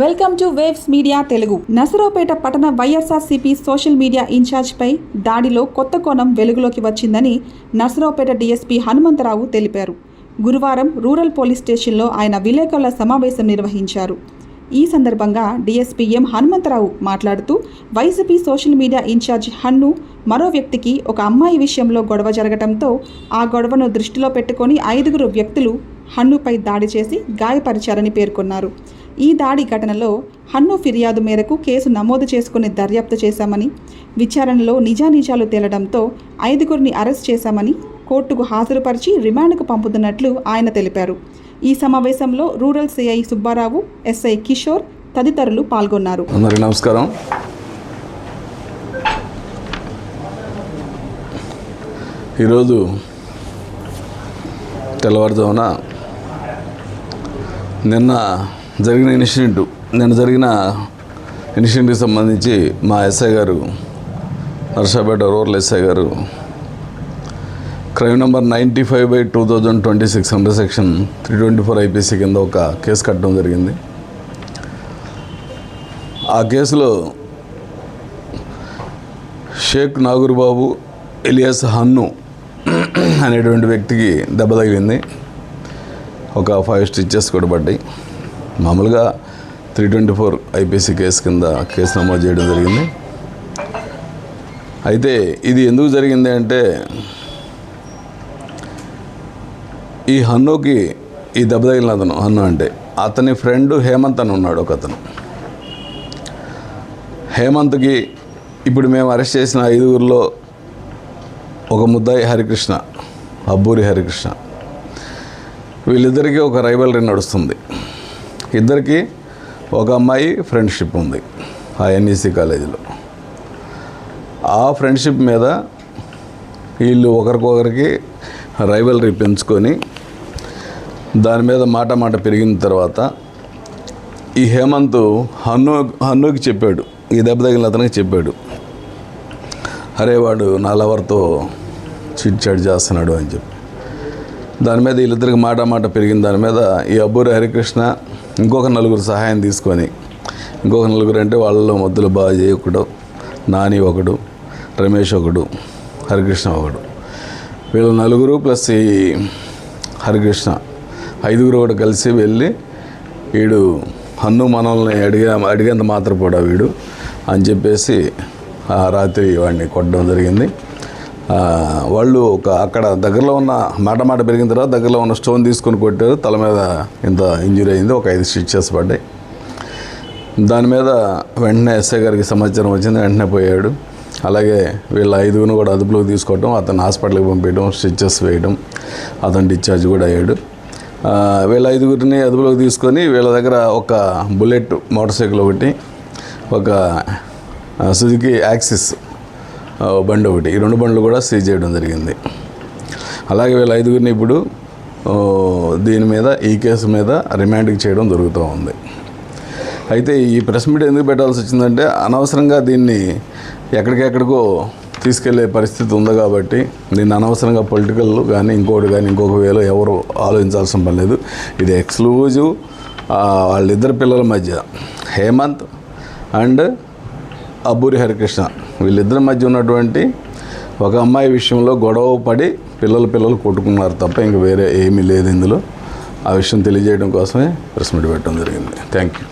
Welcome to waves media Telugu. Narasaraopet పట్టణ YSRCP social media incharge పై దాడిలో కొత్త కోణం వెలుగులోకి వచ్చిందని నసరావుపేట డీఎస్పీ హనుమంతరావు తెలిపారు. గురువారం రూరల్ పోలీస్ స్టేషన్లో ఆయన విలేకరుల సమావేశం నిర్వహించారు. ఈ సందర్భంగా డీఎస్పీ ఎం హనుమంతరావు మాట్లాడుతూ వైసీపీ సోషల్ మీడియా ఇన్ఛార్జ్ హన్ను మరో వ్యక్తికి ఒక అమ్మాయి విషయంలో గొడవ జరగడంతో ఆ గొడవను దృష్టిలో పెట్టుకొని 5 వ్యక్తులు హన్నుపై దాడి చేసి గాయపరిచారని పేర్కొన్నారు. ఈ దాడి ఘటనలో హన్ను ఫిర్యాదు మేరకు కేసు నమోదు చేసుకుని దర్యాప్తు చేశామని, విచారణలో నిజానిజాలు తేలడంతో 5 అరెస్ట్ చేశామని, కోర్టుకు హాజరుపరిచి రిమాండ్కు పంపుతున్నట్లు ఆయన తెలిపారు. ఈ సమావేశంలో rural CI Subbarao, SI Kishore తదితరులు పాల్గొన్నారు. అందరికీ నమస్కారం. ఈరోజు తెల్లవారుజామున నిన్న జరిగిన ఇన్సిడెంట్కి సంబంధించి మా ఎస్ఐ గారు, నర్సాపేట రూరల్ ఎస్ఐ గారు crime number 95/2026 under section 324 IPC కింద ఒక కేసు కట్టడం జరిగింది. ఆ కేసులో షేక్ నాగూర్బాబు ఎలియాస్ హన్ను అనేటువంటి వ్యక్తికి దెబ్బ తగిలింది. ఒక 5 స్టిచెస్ కూడా పడ్డాయి. మామూలుగా 324 IPC కేసు కింద కేసు నమోదు చేయడం జరిగింది. అయితే ఇది ఎందుకు జరిగింది అంటే, ఈ హన్నుకి ఈ దెబ్బ తగిలిన హన్ను అంటే అతని ఫ్రెండ్ హేమంత్ అని ఉన్నాడు. ఒక అతను హేమంత్కి ఇప్పుడు మేము అరెస్ట్ చేసిన 5 ఒక ముద్దాయి హరికృష్ణ, అబ్బూరి హరికృష్ణ, వీళ్ళిద్దరికీ ఒక రైవలరీ నడుస్తుంది. ఇద్దరికి ఒక అమ్మాయి ఫ్రెండ్షిప్ ఉంది ఆ NEC కాలేజీలో. ఆ ఫ్రెండ్షిప్ మీద వీళ్ళు ఒకరికొకరికి రైవలరీ పెంచుకొని దాని మీద మాట పెరిగిన తర్వాత ఈ హేమంత్ హన్నుకి చెప్పాడు, ఈ దెబ్బ తగిలిన అతనికి చెప్పాడు, అరే వాడు నా లవర్తో చిట్ చాట్ చేస్తున్నాడు అని చెప్పి. దాని మీద వీళ్ళిద్దరికి మాట పెరిగిన దాని మీద ఈ అబ్బూరి హరికృష్ణ ఇంకొక 4 సహాయం తీసుకొని, ఇంకొక 4 అంటే వాళ్ళలో మధ్యలో బాగా చేయకుడు, నాని ఒకడు, రమేష్ ఒకడు, హరికృష్ణ ఒకడు, వీళ్ళు 4 ప్లస్ ఈ హరికృష్ణ 5 కూడా కలిసి వెళ్ళి వీడు హన్ను మనల్ని అడిగేంత మాత్రం కూడా వీడు అని చెప్పేసి ఆ రాత్రి వాడిని కొట్టడం జరిగింది. వాళ్ళు అక్కడ దగ్గరలో ఉన్న మాట పెరిగిన తర్వాత దగ్గరలో ఉన్న స్టోన్ తీసుకొని కొట్టారు. తల మీద ఇంత ఇంజురీ అయింది. ఒక 5 స్టిచెస్ పడ్డాయి. దాని మీద వెంటనే ఎస్ఐ గారికి సమాచారం వచ్చింది. వెంటనే పోయాడు. అలాగే వీళ్ళ 5 కూడా అదుపులోకి తీసుకోవడం, అతను హాస్పిటల్కి పంపించడం, స్టిచెస్ వేయడం, అతను డిశ్చార్జ్ కూడా అయ్యాడు. వీళ్ళ 5 అదుపులోకి తీసుకొని వీళ్ళ దగ్గర ఒక బుల్లెట్ మోటార్ సైకిల్ ఒకటి, ఒక సుజుకి యాక్సిస్ బండి ఒకటి, ఈ 2 బండ్లు కూడా సీజ్ చేయడం జరిగింది. అలాగే వీళ్ళ 5 ఇప్పుడు దీని మీద, ఈ కేసు మీద రిమాండ్కి చేయడం జరుగుతూ ఉంది. అయితే ఈ ప్రెస్ మీట్ ఎందుకు పెట్టాల్సి వచ్చిందంటే, అనవసరంగా దీన్ని ఎక్కడికెక్కడికో తీసుకెళ్లే పరిస్థితి ఉంది కాబట్టి దీన్ని అనవసరంగా పొలిటికల్ కానీ ఇంకొక వేలో ఎవరు ఆలోచించాల్సిన పని లేదు. ఇది ఎక్స్క్లూజివ్ వాళ్ళిద్దరు పిల్లల మధ్య, హేమంత్ అండ్ అబ్బూరి హరికృష్ణ, వీళ్ళిద్దరి మధ్య ఉన్నటువంటి ఒక అమ్మాయి విషయంలో గొడవ పడి పిల్లలు కొట్టుకున్నారు తప్ప ఇంక వేరే ఏమీ లేదు ఇందులో. ఆ విషయం తెలియజేయడం కోసమే ప్రెస్ మీట్ పెట్టడం జరిగింది. Thank you.